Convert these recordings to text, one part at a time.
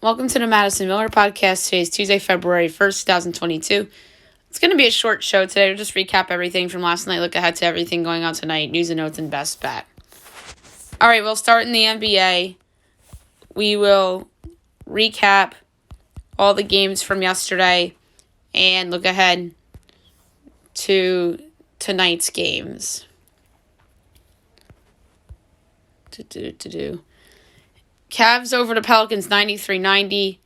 Welcome to the Madison Miller Podcast. Today is Tuesday, February 1st, 2022. It's going to be a short show today. We'll just recap everything from last night, look ahead to everything going on tonight, news and notes, and best bet. All right, we'll start in the NBA. We will recap all the games from yesterday and look ahead to tonight's games. Cavs over the Pelicans 93-90.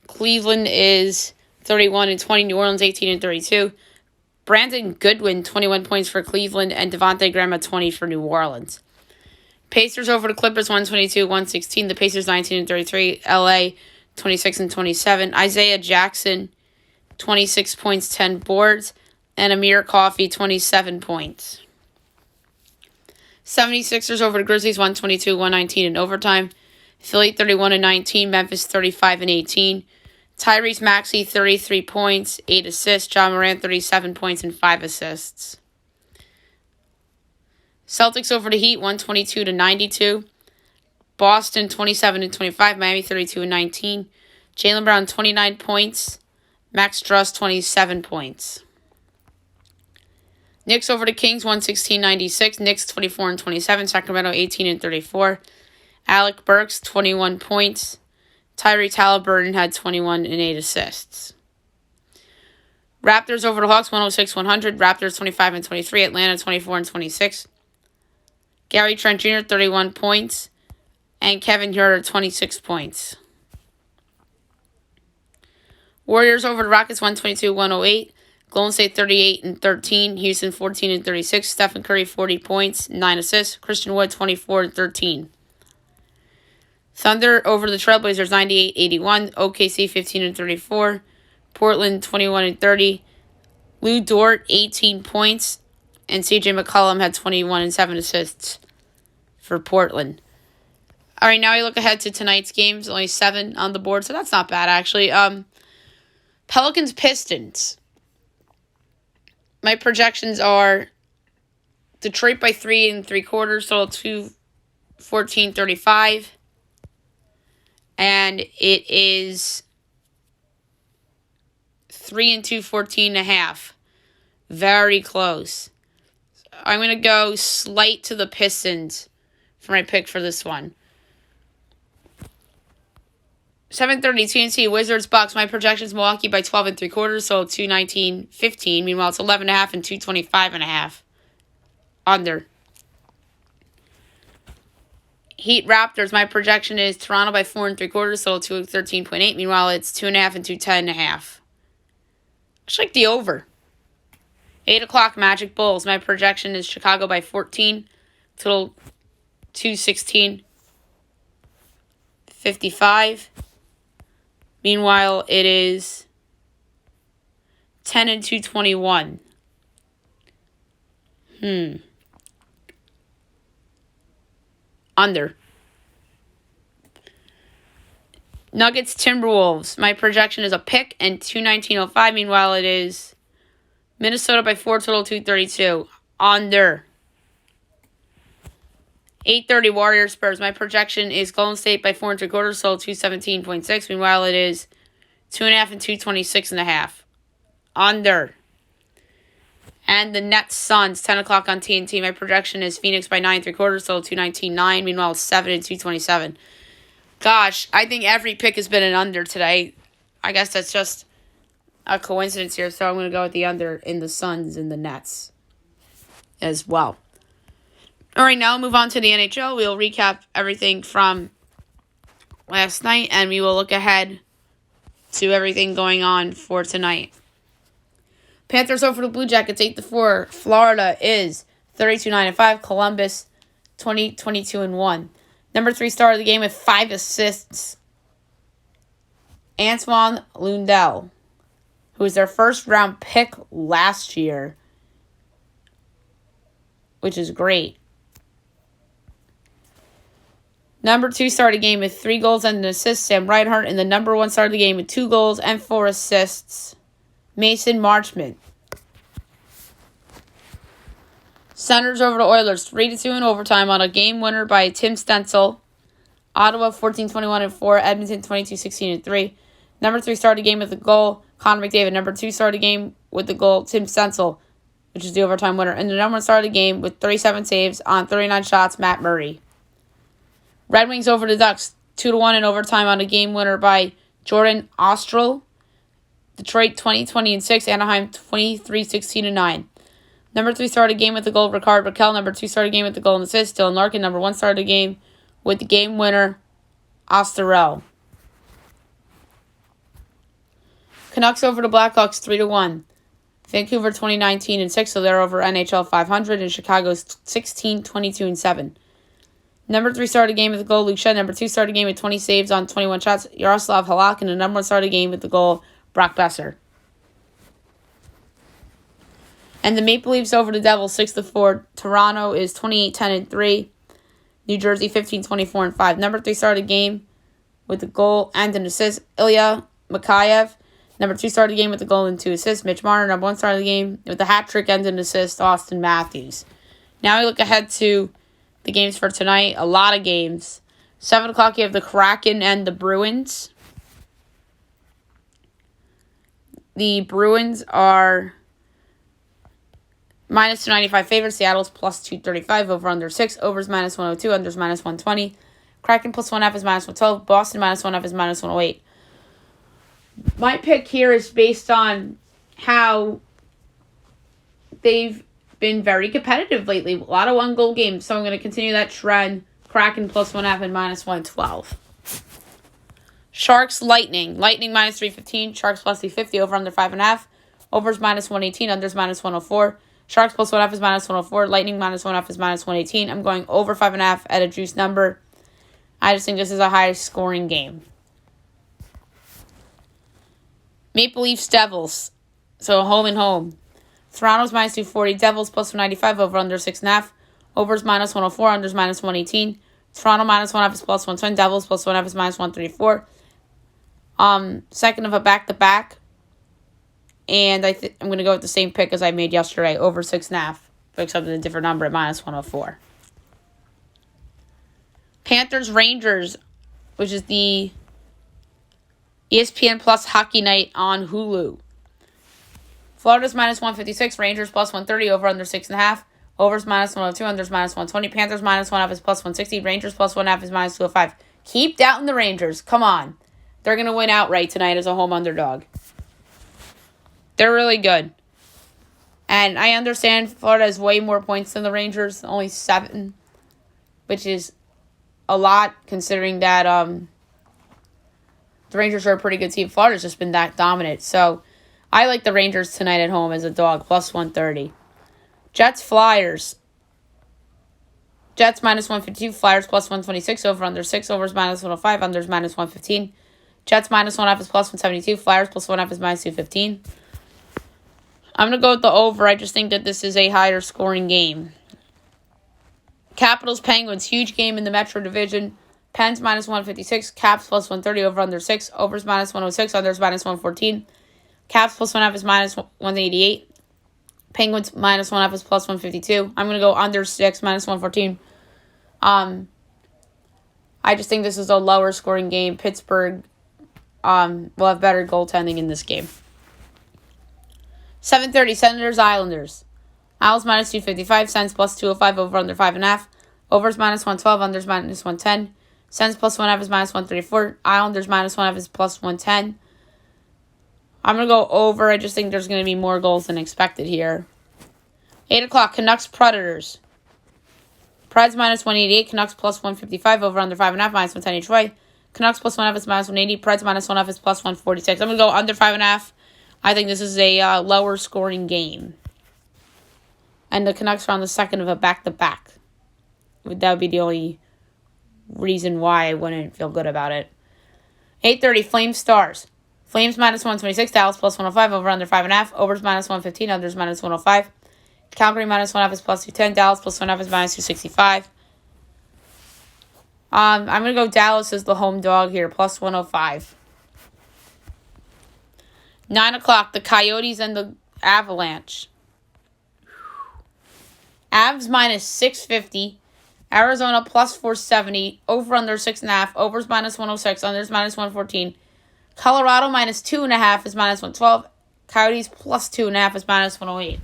Cleveland is 31-20. New Orleans 18-32. Brandon Goodwin 21 points for Cleveland and Devontae Graham at 20 for New Orleans. Pacers over the Clippers 122-116. The Pacers 19-33. LA 26-27. Isaiah Jackson 26 points, 10 boards, and Amir Coffey 27 points. 76ers over the Grizzlies 122-119 in overtime. Philly 31-19, Memphis 35-18. Tyrese Maxey 33 points, 8 assists. John Morant 37 points and 5 assists. Celtics over the Heat 122-92. Boston 27-25, Miami 32-19. Jaylen Brown 29 points, Max Struss 27 points. Knicks over the Kings 116-96. Knicks 24-27. Sacramento 18-34. Alec Burks, 21 points. Tyrese Halliburton had 21 and 8 assists. Raptors over the Hawks, 106-100. Raptors 25-23. Atlanta 24-26. Gary Trent Jr., 31 points. And Kevin Huerter, 26 points. Warriors over the Rockets, 122-108. Golden State 38-13. Houston 14-36. Stephen Curry, 40 points, 9 assists. Christian Wood, 24-13. Thunder over the Trailblazers 98-81, OKC 15-34, Portland 21-30, Lou Dort 18 points, and CJ McCollum had 21 and 7 assists for Portland. All right, now we look ahead to tonight's games. Only 7 on the board, so that's not bad actually. Pelicans Pistons. My projections are Detroit by 3 3/4, total 214-35. And it is 3 2, 14.5. Very close. I'm going to go slight to the Pistons for my pick for this one. 7:30 TNT Wizards Bucks. My projections Milwaukee by 12 3/4, so 219-15. Meanwhile, it's 11.5 and 225.5. Under. Heat Raptors, my projection is Toronto by 4 3/4, so 213.8. Meanwhile, it's 2.5 and 210.5. I like the over. 8 o'clock Magic Bulls, my projection is Chicago by 14, total 216.55. Meanwhile, it is 10 and 221. Under. Nuggets Timberwolves. My projection is a pick and 219.05. Meanwhile, it is Minnesota by 4, total 232. Under. 8:30 Warriors Spurs. My projection is Golden State by 4 3/4, so 217.6. Meanwhile, it is 2.5 and 226.5. Under. And the Nets Suns, 10 o'clock on TNT. My projection is Phoenix by 9 3/4, so 219.9. Meanwhile, it's 7 and 227. Gosh, I think every pick has been an under today. I guess that's just a coincidence here, so I'm going to go with the under in the Suns and the Nets as well. All right, now we'll move on to the NHL. We'll recap everything from last night, and we will look ahead to everything going on for tonight. Panthers over the Blue Jackets 8-4. Florida is 32-9-5. Columbus 22-1. Number 3 star of the game with 5 assists. Antoine Lundell, who was their first round pick last year, which is great. Number 2 star of the game with 3 goals and an assist. Sam Reinhart, and the number 1 star of the game with 2 goals and 4 assists. Mason Marchment. Senators over the Oilers, 3-2 in overtime on a game winner by Tim Stensel Ottawa 14-21-4. Edmonton 22-16-3. Number 3 started game with the goal, Connor McDavid. Number 2 started game with the goal, Tim Stensel, which is the overtime winner. And the number 1 started game with 37 saves on 39 shots, Matt Murray. Red Wings over the Ducks 2-1 in overtime on a game winner by Jordan Ostrel. Detroit 20-20-6. Anaheim 23-16-9. Number 3 started game with the goal, Ricard Raquel. Number 2 started game with the goal and assist, Dylan Larkin. Number 1 started game with the game winner, Osterel. Canucks over the Blackhawks 3-1. Vancouver 20-19-6, so they're over NHL 500. And Chicago's 16-22-7. Number 3 started game with the goal, Luke Shed. Number 2 started game with 20 saves on 21 shots, Yaroslav Halak. And the number 1 started game with the goal, Brock Besser. And the Maple Leafs over the Devils 6-4. Toronto is 28-10-3. New Jersey 15-24-5. Number 3 started game with the goal and an assist, Ilya Mikheyev. Number 2 started the game with the goal and 2 assists, Mitch Marner. Number 1 started the game with the hat trick and an assist, Austin Matthews. Now we look ahead to the games for tonight. A lot of games. 7 o'clock, you have the Kraken and the Bruins. The Bruins are minus 295 favorites. Seattle's plus 235. Over under 6. Overs minus 102. Unders minus 120. Kraken plus 1.5 is minus 112. Boston minus 1.5 is minus 108. My pick here is based on how they've been very competitive lately. A lot of one-goal games, so I'm going to continue that trend. Kraken plus 1.5 and minus 112. Sharks, Lightning. Lightning minus 315. Sharks plus 350. Over under 5.5. Overs minus 118. Unders minus 104. Sharks plus 1.5 is minus 104. Lightning minus 1.5 is minus 118. I'm going over 5.5 at a juice number. I just think this is a high-scoring game. Maple Leafs, Devils. So home and home. Toronto's minus 240. Devils plus 195. Over under 6.5. Overs minus 104. Unders minus 118. Toronto minus 1.5 is plus 110. Devils plus 1.5 is minus 134. Second of a back-to-back. And I'm going to go with the same pick as I made yesterday. Over 6.5. Except with a different number at minus 104. Panthers, Rangers, which is the ESPN Plus Hockey Night on Hulu. Florida's minus 156. Rangers plus 130. Over under 6.5. Overs minus 102. Unders minus 120. Panthers minus 1.5 is plus 160. Rangers plus 1.5 is minus 205. Keep doubting the Rangers. Come on. They're going to win outright tonight as a home underdog. They're really good. And I understand Florida has way more points than the Rangers. Only 7. Which is a lot considering that the Rangers are a pretty good team. Florida's just been that dominant. So I like the Rangers tonight at home as a dog. Plus 130. Jets, Flyers. Jets minus 152. Flyers plus 126. Over under 6. Overs minus 105. Unders minus 115. Jets minus 1.5 is plus 172. Flyers plus 1.5 is minus 215. I'm going to go with the over. I just think that this is a higher scoring game. Capitals, Penguins. Huge game in the Metro Division. Pens minus 156. Caps plus 130. Over under 6. Overs minus 106. Unders minus 114. Caps plus 1.5 is minus 188. Penguins minus 1.5 is plus 152. I'm going to go under 6 minus 114. I just think this is a lower scoring game. Pittsburgh will have better goaltending in this game. 7:30, Senators, Islanders. Isles minus 255. Sens plus 205. Over under 5.5. Overs minus 112. Unders minus 110. Sens plus 1.5 is minus 134. Islanders minus 1.5 is plus 110. I'm going to go over. I just think there's going to be more goals than expected here. 8 o'clock, Canucks, Predators. Preds minus 188. Canucks plus 155. Over under 5.5. Minus 110 each way. Canucks plus 1.5 is minus 180. Preds minus 1.5 is plus 146. I'm going to go under 5.5. I think this is a lower scoring game. And the Canucks are on the second of a back-to-back. That would be the only reason why I wouldn't feel good about it. 8:30, Flames, Stars. Flames minus 126. Dallas plus 105. Over under 5.5. Overs minus 115. Unders minus 105. Calgary minus 1.5 is plus 210. Dallas plus 1.5 is minus 265. I'm going to go Dallas as the home dog here. Plus 105. 9 o'clock, the Coyotes and the Avalanche. Avs minus 650. Arizona plus 470. Over under 6.5. Overs minus 106. Unders minus 114. Colorado minus 2.5 is minus 112. Coyotes plus 2.5 is minus 108.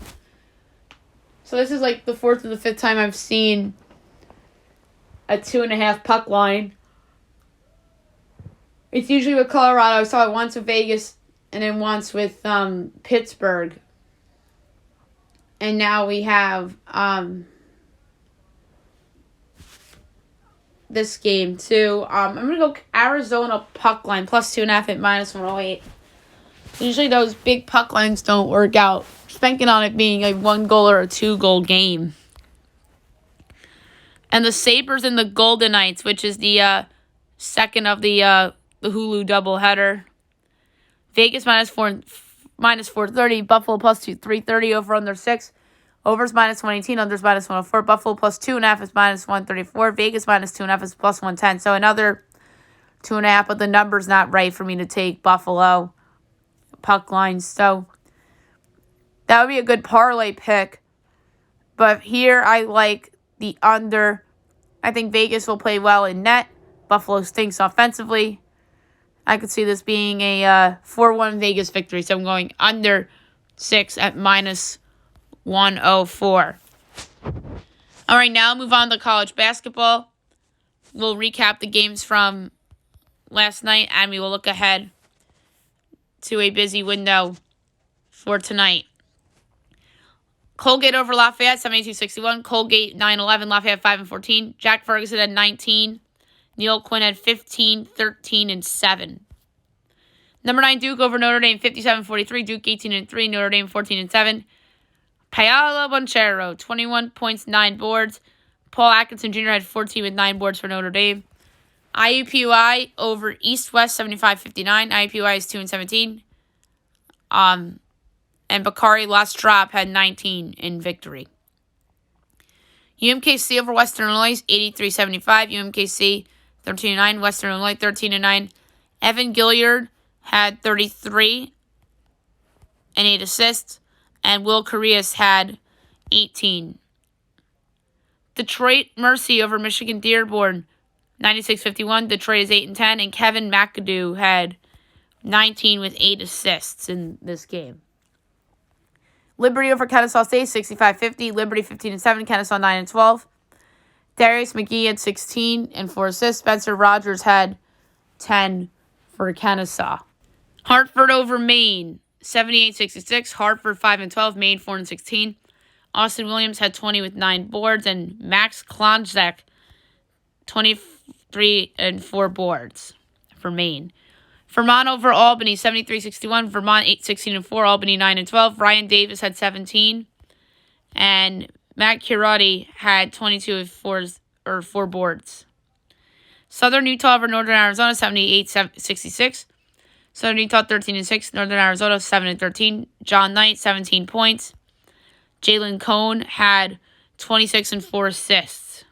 So this is like the fourth or the fifth time I've seen a 2.5 puck line. It's usually with Colorado. I saw it once with Vegas and then once with Pittsburgh. And now we have this game too. I'm going to go Arizona puck line plus 2.5 at minus 108. Usually those big puck lines don't work out. Just banking on it being a 1-goal or a 2-goal game. And the Sabres and the Golden Knights, which is the second of the Hulu doubleheader. Vegas minus 430. Buffalo plus 330. Over under 6. Overs minus 118. Unders minus 104. Buffalo plus 2.5 is minus 134. Vegas minus 2.5 is plus 110. So another 2.5, but the number's not right for me to take Buffalo puck lines. So that would be a good parlay pick. But here I like the under. I think Vegas will play well in net. Buffalo stinks offensively. I could see this being a 4-1 Vegas victory. So I'm going under 6 at minus 104. All right, now move on to college basketball. We'll recap the games from last night, and we will look ahead to a busy window for tonight. Colgate over Lafayette, 72-61. Colgate 9-11. Lafayette 5-14. Jack Ferguson had 19. Neil Quinn had 15, 13, and 7. Number 9, Duke over Notre Dame, 57-43. Duke 18-3. Notre Dame 14-7. Paolo Banchero, 21 points, 9 boards. Paul Atkinson Jr. had 14 with 9 boards for Notre Dame. IUPUI over East West, 75-59. IUPUI is 2-17. And Bakari last drop had 19 in victory. UMKC over Western Illinois, 83-75. UMKC 13-9. Western Illinois 13-9. Evan Gilliard had 33 and 8 assists. And Will Correas had 18. Detroit Mercy over Michigan Dearborn, 96-51. Detroit is 8-10. And Kevin McAdoo had 19 with 8 assists in this game. Liberty over Kennesaw State, 65-50. Liberty 15-7. Kennesaw 9-12. Darius McGee had 16 and 4 assists. Spencer Rogers had 10 for Kennesaw. Hartford over Maine, 78-66. Hartford 5-12. Maine 4-16. Austin Williams had 20 with 9 boards. And Max Klonzek, 23 and 4 boards for Maine. Vermont over Albany, 73-61. Vermont 8-16-4. Albany 9-12. Ryan Davis had 17. And Matt Chiarati had 22 with 4 boards. Southern Utah over Northern Arizona, 78-66. Southern Utah 13-6. Northern Arizona 7-13. John Knight, 17 points. Jalen Cone had 26 and 4 assists.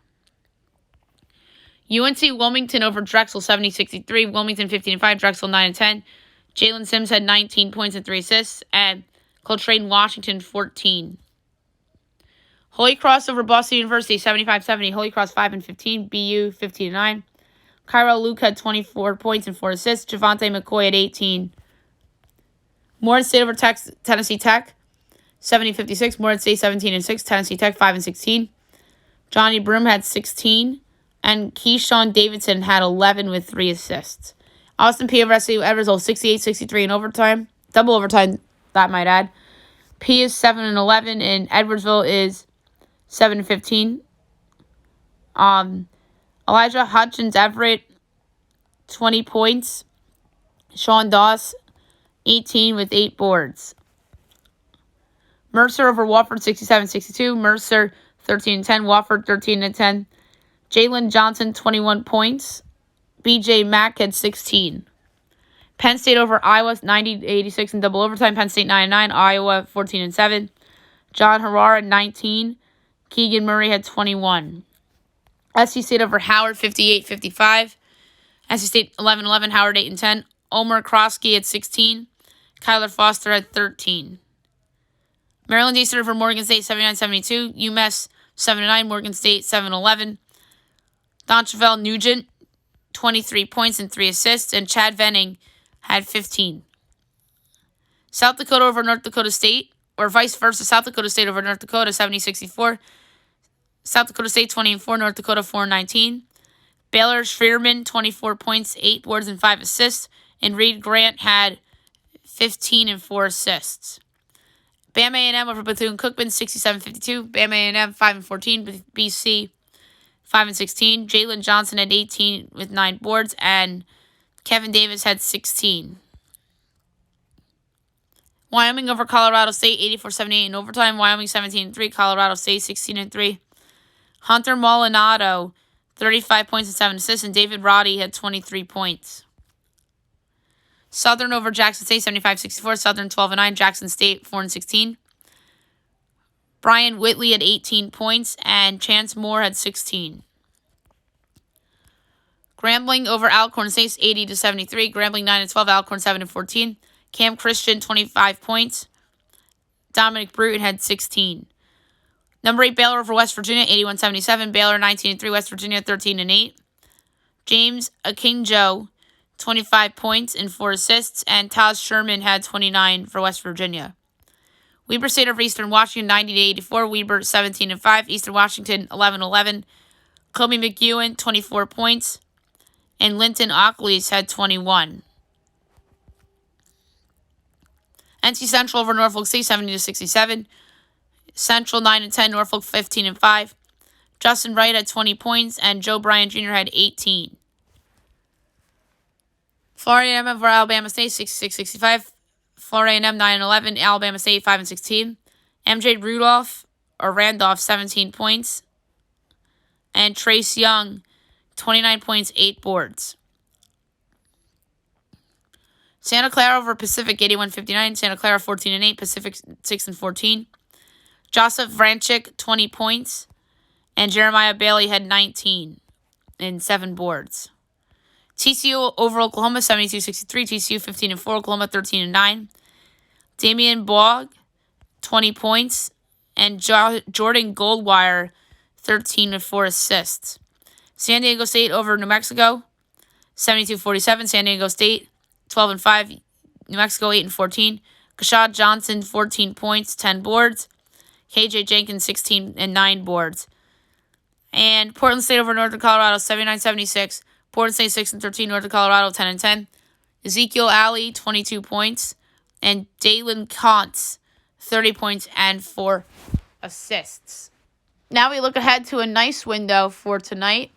UNC Wilmington over Drexel, 70-63. Wilmington 15-5. Drexel 9-10. Jalen Sims had 19 points and 3 assists. And Coltrane Washington 14. Holy Cross over Boston University, 75-70. Holy Cross 5-15. BU 15-9. Kyrell Luke had 24 points and 4 assists. Javante McCoy had 18. Morehead State over Tennessee Tech, 70-56. Morehead State 17-6. Tennessee Tech 5-16. Johnny Broom had 16. And Keyshawn Davidson had 11 with 3 assists. Austin P over SU Edwardsville, 68-63 in overtime. Double overtime, that might add. P is 7-11 and Edwardsville is 7-15. Elijah Hutchins Everett, 20 points. Sean Doss, 18 with 8 boards. Mercer over Wofford, 67-62. Mercer, 13-10. Wofford, 13-10. Jalen Johnson, 21 points. BJ Mack had 16. Penn State over Iowa, 90-86 in double overtime. Penn State 9-9. Iowa, 14-7. John Herrera, 19. Keegan Murray had 21. SC State over Howard, 58-55. SC State 11-11. Howard 8-10. Omer Krosky had 16. Kyler Foster had 13. Maryland Eastern over Morgan State, 79-72. UMass 7-9. Morgan State 7-11. Dontrevelle Nugent, 23 points and 3 assists, and Chad Venning had 15. South Dakota over North Dakota State, or vice versa, South Dakota State over North Dakota, 70-64. South Dakota State 20-4, North Dakota 4-19. Baylor Schreerman, 24 points, 8 boards, and 5 assists. And Reed Grant had 15 and 4 assists. Bama A&M over Bethune-Cookman, 67-52. Bama A&M 5-14. BC 5-16. Jalen Johnson had 18 with 9 boards, and Kevin Davis had 16. Wyoming over Colorado State, 84-78 in overtime. Wyoming 17-3. Colorado State 16-3. Hunter Molinado, 35 points and 7 assists, and David Roddy had 23 points. Southern over Jackson State, 75-64. Southern 12-9. Jackson State 4-16. Brian Whitley had 18 points, and Chance Moore had 16. Grambling over Alcorn State, 80-73. Grambling 9-12. Alcorn 7-14. Cam Christian, 25 points. Dominic Bruton had 16. Number 8, Baylor over West Virginia, 81-77. Baylor 19-3. West Virginia 13-8. James Akinjo, 25 points and 4 assists, and Taz Sherman had 29 for West Virginia. Weber State over Eastern Washington, 90-84. Weber 17-5. Eastern Washington 11-11. Kobe McEwen, 24 points, and Linton Ockleys had 21. NC Central over Norfolk State, 70-67. Central 9-10. Norfolk 15-5. Justin Wright had 20 points, and Joe Bryant Jr. had 18. Florida A&M over Alabama State, 66-65. Florida A&M 9-11. Alabama State 5-16. MJ Randolph 17 points, and Trace Young 29 points, 8 boards. Santa Clara over Pacific, 81-59. Santa Clara 14-8. Pacific 6-14. Joseph Vranchik, 20 points, and Jeremiah Bailey had 19 and 7 boards. TCU over Oklahoma, 72-63. TCU 15-4. Oklahoma 13-9. Damian Bogg, 20 points, and Jordan Goldwire, 13-4 assists. San Diego State over New Mexico, 72-47. San Diego State 12-5. New Mexico 8-14. Kashad Johnson, 14 points, 10 boards. KJ Jenkins, 16 and 9 boards. And Portland State over Northern Colorado, 79-76. Portland State 6-13. Northern Colorado 10-10. Ezekiel Alley, 22 points, and Dalen Kontz, 30 points and 4 assists. Now we look ahead to a nice window for tonight.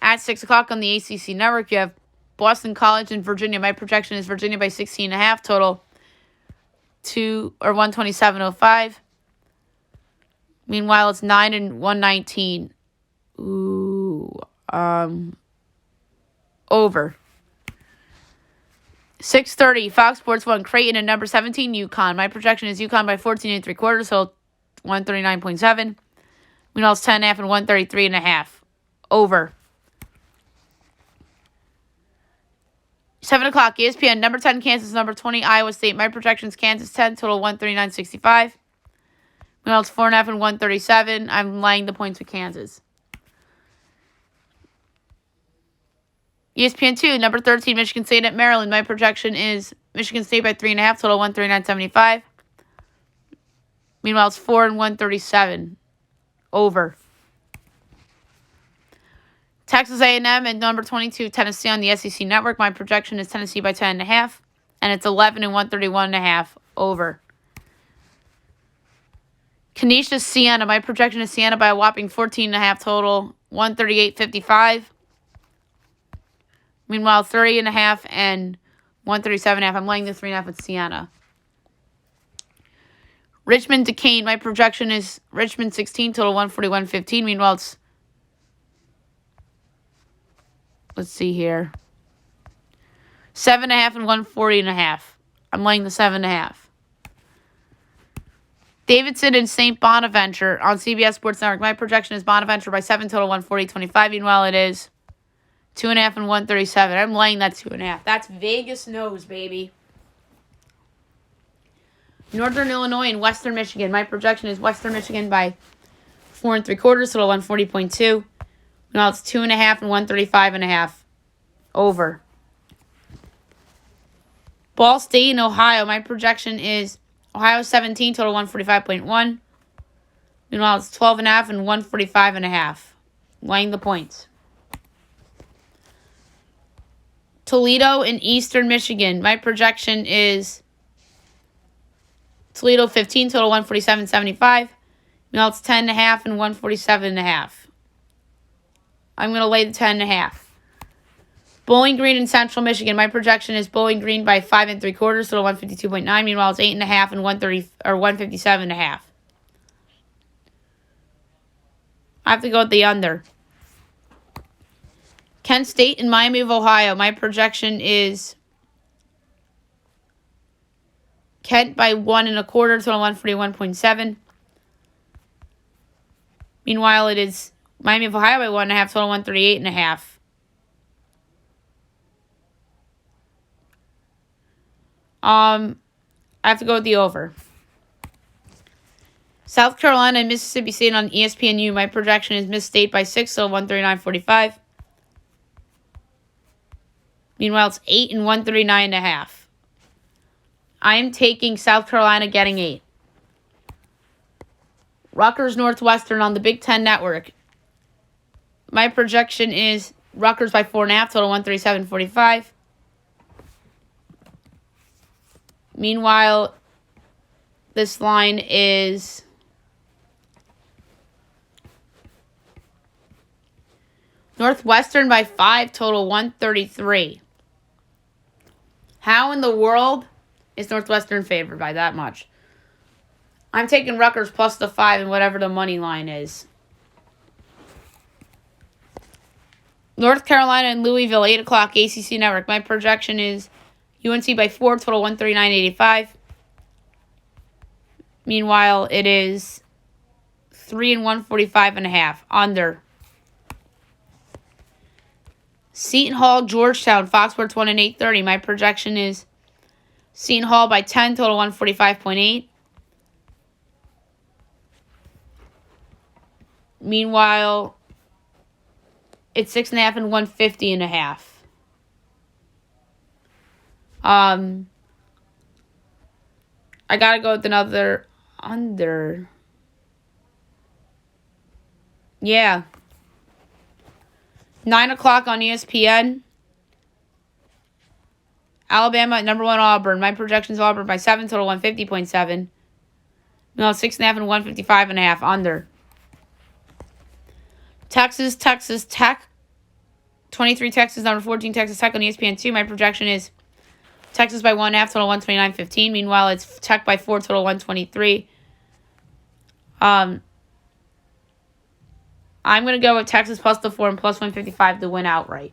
At 6 o'clock on the ACC Network, you have Boston College and Virginia. My projection is Virginia by 16.5, total 127.05. Meanwhile, it's 9-119. Over. 6:30, Fox Sports 1, Creighton and number 17, UConn. My projection is UConn by 14.75, so 139.7. Meanwhile, it's 10.5 and 133.5. Over. 7 o'clock, ESPN, number 10, Kansas, number 20, Iowa State. My projection is Kansas 10, total 139.65. Meanwhile, it's 4.5 and 137. I'm laying the points with Kansas. ESPN 2, number 13, Michigan State at Maryland. My projection is Michigan State by 3.5, total 139.75. Meanwhile, it's 4 and 137. Over. Texas A&M and number 22, Tennessee on the SEC Network. My projection is Tennessee by 10.5, and it's 11 and 131.5. Over. Canisius Siena. My projection is Siena by a whopping 14.5, total 138.55. Meanwhile, 30.5 and 137.5. I'm laying the 3.5 with Siena. Richmond Duquesne. My projection is Richmond 16, total 141.15. Meanwhile, it's, let's see here, 7.5 and 140.5. I'm laying the 7.5. Davidson and St. Bonaventure on CBS Sports Network. My projection is Bonaventure by 7, total 140.25. Meanwhile, it is 2.5 and 137. I'm laying that 2.5. That's Vegas knows, baby. Northern Illinois and Western Michigan. My projection is Western Michigan by 4 3/4, total 140.2. Meanwhile, it's 2.5 and 135.5. Over. Ball State and Ohio. My projection is Ohio 17, total 145.1. Meanwhile, it's 12.5 and 145.5. Laying the points. Toledo and Eastern Michigan. My projection is Toledo 15, total 147.75. Meanwhile, it's 10.5 and 147.5. I'm going to lay the 10.5. Bowling Green and Central Michigan. My projection is Bowling Green by 5 3/4, total 152.9. Meanwhile, it's 8.5 and 157.5. I have to go with the under. Kent State and Miami of Ohio. My projection is Kent by 1 1/4, total 141.7. Meanwhile, it is Miami of Ohio by 1.5, total 138.5. I have to go with the over. South Carolina and Mississippi State on ESPNU. My projection is Miss State by 6, so 139.45. Meanwhile, it's 8 and 139.5. I am taking South Carolina getting 8. Rutgers Northwestern on the Big Ten Network. My projection is Rutgers by 4.5, total 137.45. Meanwhile, this line is Northwestern by 5, total 133. How in the world is Northwestern favored by that much? I'm taking Rutgers plus the 5 and whatever the money line is. North Carolina and Louisville, 8 o'clock, ACC Network. My projection is UNC by 4, total 139.85. Meanwhile, it is 3 and 145.5. Under. Seton Hall, Georgetown, Fox Sports 1 and 8:30. My projection is Seton Hall by 10, total 145.8. Meanwhile, it's 6.5 and 150.5. I gotta go with another under. Yeah. 9 o'clock on ESPN. Alabama, number 1 Auburn. My projection is Auburn by 7, total 150.7. No, 6.5 and 155.5. Under. Texas Tech. 23 Texas, number 14 Texas Tech on ESPN2. My projection is Texas by 1.5, total 129.15. Meanwhile, it's Tech by 4, total 123. I'm going to go with Texas plus the 4 and plus 155 to win outright.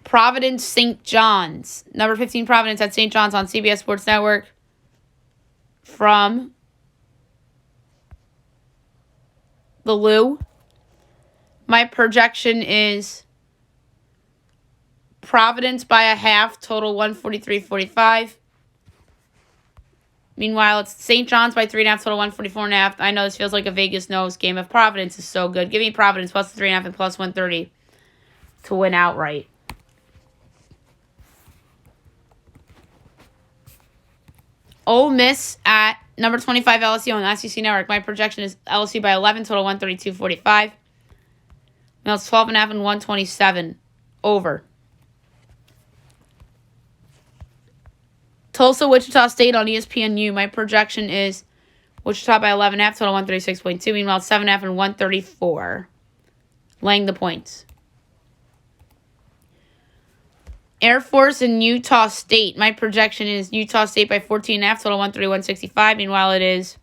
Providence, St. John's. Number 15 Providence at St. John's on CBS Sports Network. From the Lou. My projection is Providence by a half, total 143.45. Meanwhile, it's St. John's by 3.5, total 144.5. I know this feels like a Vegas nose game. If Providence is so good, give me Providence plus the 3.5 and plus 130 to win outright. Ole Miss at number 25 LSU on the SEC Network. My projection is LSU by 11, total 132.45. Now it's 12.5 and 127. Over. Tulsa, Wichita State on ESPNU. My projection is Wichita by 11.5, total 136.2. Meanwhile, it's 7.5 and 134. Laying the points. Air Force and Utah State. My projection is Utah State by 14.5, total 131.65. Meanwhile, it is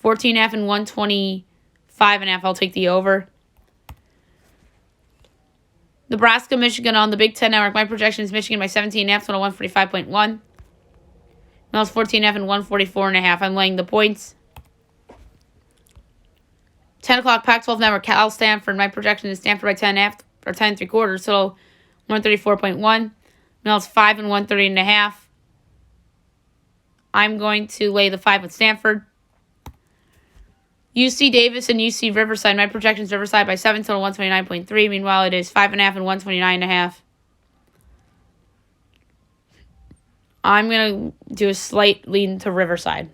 14.5 and 125.5. I'll take the over. Nebraska, Michigan on the Big Ten Network. My projection is Michigan by 17.5, total 145.1. Now it's 14.5 and 144.5. I'm laying the points. 10 o'clock Pac-12 Network. Cal Stanford. My projection is Stanford by 10.5 or 10 3/4, total 134.1. Now it's 5 and 130.5. I'm going to lay the 5 with Stanford. UC Davis and UC Riverside. My projection is Riverside by 7, total 129.3. Meanwhile, it is 5.5 and 129.5. I'm going to do a slight lean to Riverside.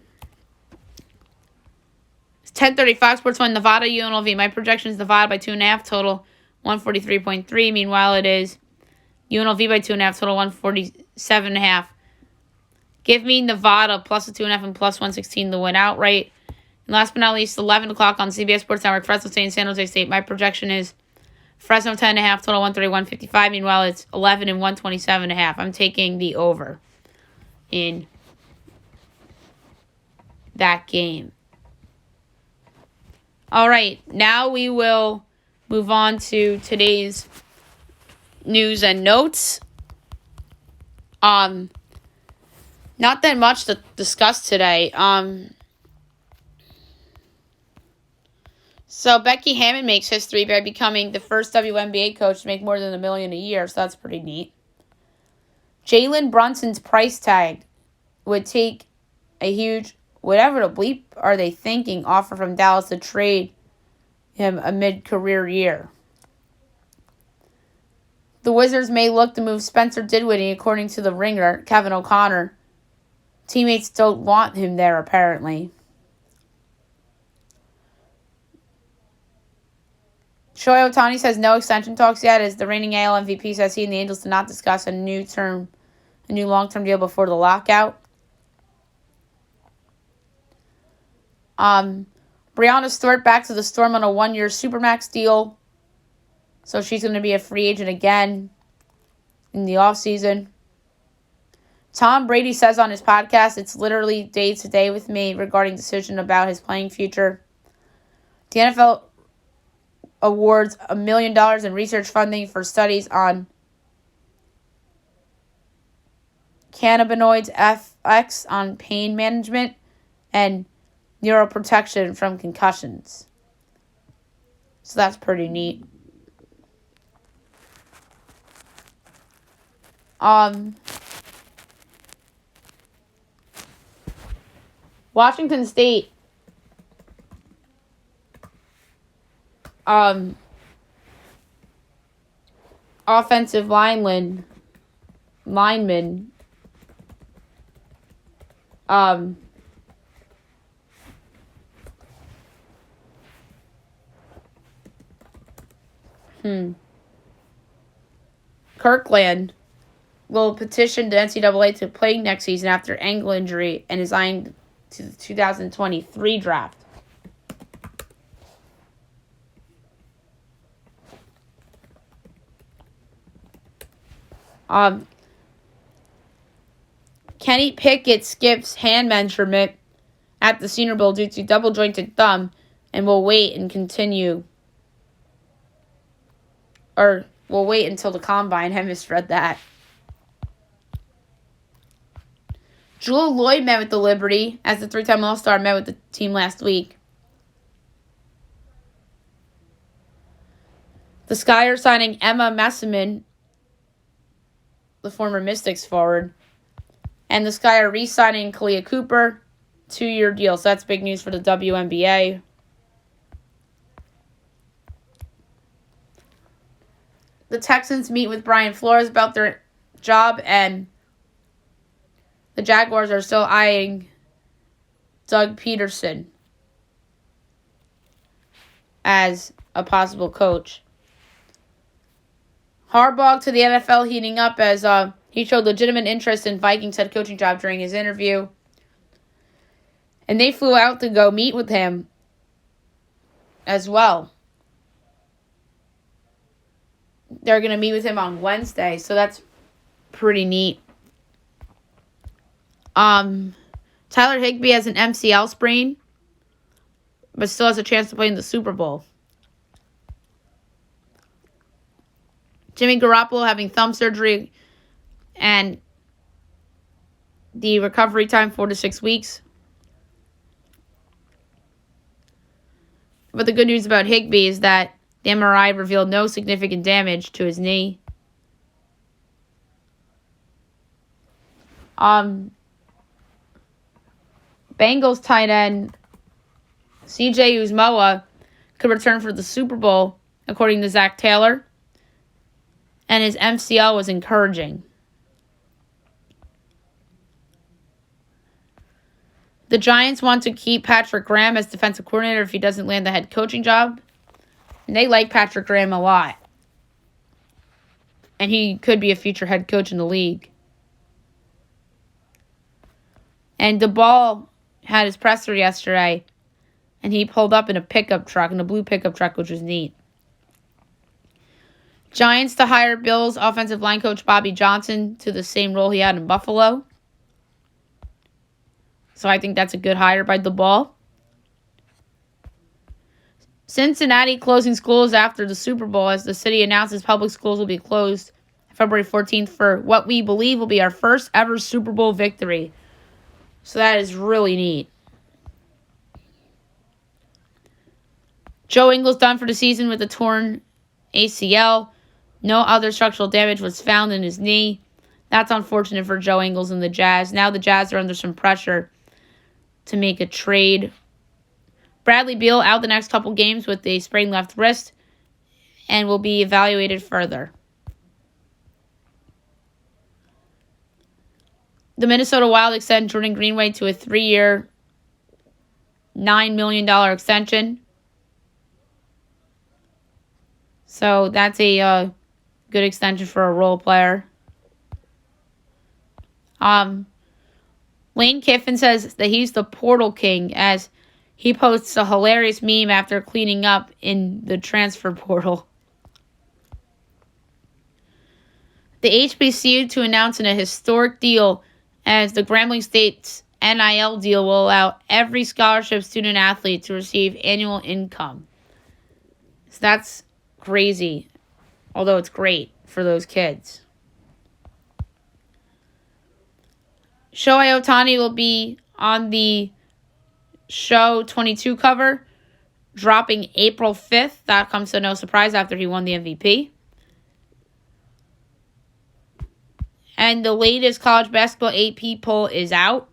10:30 Fox Sports 1, Nevada, UNLV. My projection is Nevada by 2.5, total 143.3. Meanwhile, it is UNLV by 2.5, total 147.5. Give me Nevada plus the 2.5 and plus 116 to win outright. And last but not least, 11 o'clock on CBS Sports Network, Fresno State and San Jose State. My projection is Fresno 10.5, total 131.55. Meanwhile, it's 11 and 127.5. I'm taking the over in that game. All right, now we will move on to today's news and notes. Not that much to discuss today. So Becky Hammon makes history by becoming the first WNBA coach to make more than $1 million a year, so that's pretty neat. Jalen Brunson's price tag would take a huge, whatever the bleep are they thinking, offer from Dallas to trade him a mid-career year. The Wizards may look to move Spencer Dinwiddie, according to the Ringer, Kevin O'Connor. Teammates don't want him there, apparently. Shohei Ohtani says no extension talks yet, as the reigning AL MVP says he and the Angels did not discuss a new long-term deal before the lockout. Brianna Stewart back to the Storm on a 1-year Supermax deal. So she's going to be a free agent again in the offseason. Tom Brady says on his podcast, it's literally day to day with me regarding decision about his playing future. The NFL awards $1 million in research funding for studies on cannabinoids FX on pain management and neuroprotection from concussions. So that's pretty neat. Washington State offensive lineman Kirkland will petition the NCAA to play next season after ankle injury and is eyeing to the 2023 draft. Kenny Pickett skips hand measurement at the Senior Bowl due to double jointed thumb and will wait until the combine. I misread that. Jewel Lloyd met with the Liberty as the 3-time All-Star met with the team last week. The Sky are signing Emma Messiman, the former Mystics forward, and the Sky are re-signing Kalia Cooper, 2-year deal. So that's big news for the WNBA. The Texans meet with Brian Flores about their job, and the Jaguars are still eyeing Doug Peterson as a possible coach. Harbaugh to the NFL heating up as he showed legitimate interest in Vikings head coaching job during his interview. And they flew out to go meet with him as well. They're going to meet with him on Wednesday, so that's pretty neat. Tyler Higby has an MCL sprain, but still has a chance to play in the Super Bowl. Jimmy Garoppolo having thumb surgery and the recovery time 4 to 6 weeks. But the good news about Higby is that the MRI revealed no significant damage to his knee. Bengals tight end CJ Uzomah could return for the Super Bowl, according to Zach Taylor, and his MCL was encouraging. The Giants want to keep Patrick Graham as defensive coordinator if he doesn't land the head coaching job. And they like Patrick Graham a lot. And he could be a future head coach in the league. And DeBall had his presser yesterday, and he pulled up in a pickup truck, in a blue pickup truck, which was neat. Giants to hire Bills offensive line coach Bobby Johnson to the same role he had in Buffalo. So I think that's a good hire by DeBall. Cincinnati closing schools after the Super Bowl as the city announces public schools will be closed February 14th for what we believe will be our first ever Super Bowl victory. So that is really neat. Joe Ingles done for the season with a torn ACL. No other structural damage was found in his knee. That's unfortunate for Joe Ingles and the Jazz. Now the Jazz are under some pressure to make a trade. Bradley Beal out the next couple games with a sprained left wrist and will be evaluated further. The Minnesota Wild extend Jordan Greenway to a 3-year, $9 million extension. So that's a good extension for a role player. Lane Kiffin says that he's the portal king as he posts a hilarious meme after cleaning up in the transfer portal. The HBCU to announce a historic deal as the Grambling State's NIL deal will allow every scholarship student athlete to receive annual income. So that's crazy, although it's great for those kids. Shohei Ohtani will be on the Show 22 cover, dropping April 5th. That comes to no surprise after he won the MVP. And the latest college basketball AP poll is out.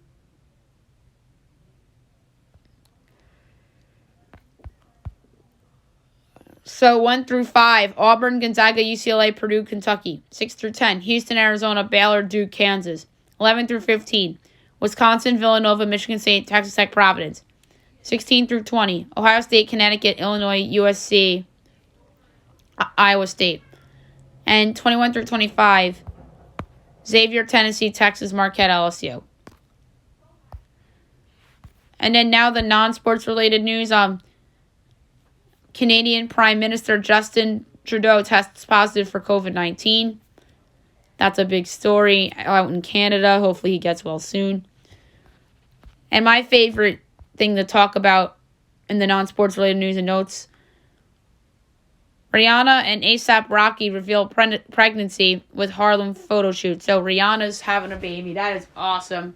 So 1 through 5, Auburn, Gonzaga, UCLA, Purdue, Kentucky. 6 through 10, Houston, Arizona, Baylor, Duke, Kansas. 11 through 15, Wisconsin, Villanova, Michigan State, Texas Tech, Providence. 16 through 20, Ohio State, Connecticut, Illinois, USC, Iowa State. And 21 through 25, Xavier, Tennessee, Texas, Marquette, LSU. And then now the non-sports related news. Canadian Prime Minister Justin Trudeau tests positive for COVID-19. That's a big story out in Canada. Hopefully he gets well soon. And my favorite thing to talk about in the non-sports related news and notes, Rihanna and A$AP Rocky reveal pregnancy with Harlem photo shoot. So Rihanna's having a baby. That is awesome.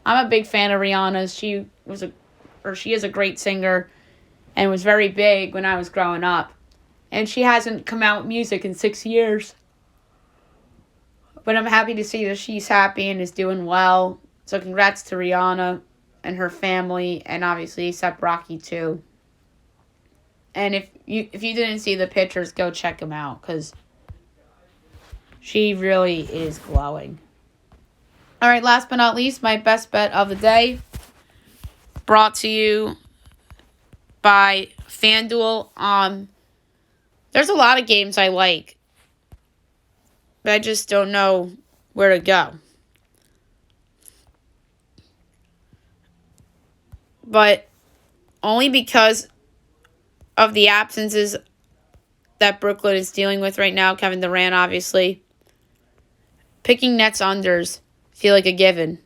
I'm a big fan of Rihanna's. She is a great singer and was very big when I was growing up. And she hasn't come out with music in 6 years. But I'm happy to see that she's happy and is doing well. So congrats to Rihanna and her family, and obviously A$AP Rocky too. And if you didn't see the pictures, go check them out because she really is glowing. All right, last but not least, my best bet of the day, brought to you by FanDuel. There's a lot of games I like, but I just don't know where to go. But only because of the absences that Brooklyn is dealing with right now, Kevin Durant, obviously, picking Nets unders feel like a given.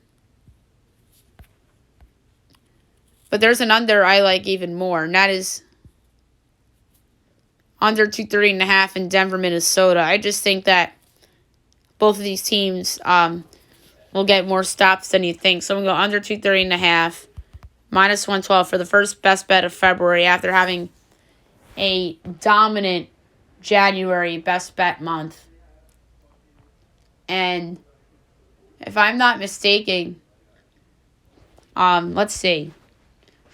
But there's an under I like even more, and that is under 230.5 in Denver, Minnesota. I just think that both of these teams will get more stops than you think. So I'm going to go under 230.5, minus 112 for the first best bet of February after having a dominant January best bet month. And if I'm not mistaken, let's see.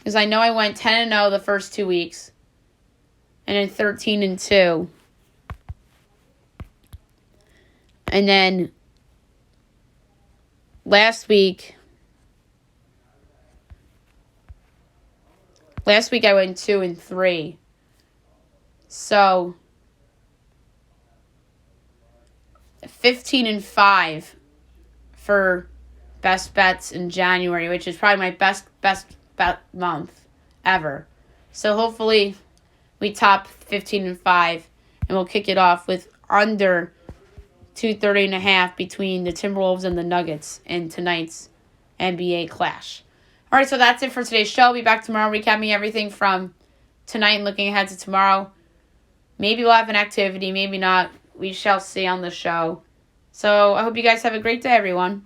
Because I know I went 10-0 the first 2 weeks. And then 13-2. And then last week I went 2-3. So 15-5 for best bets in January, which is probably my best bet month ever. So hopefully we top 15-5, and we'll kick it off with under 230.5 between the Timberwolves and the Nuggets in tonight's NBA clash. All right, so that's it for today's show. I'll be back tomorrow recapping everything from tonight and looking ahead to tomorrow. Maybe we'll have an activity, maybe not. We shall see on the show. So I hope you guys have a great day, everyone.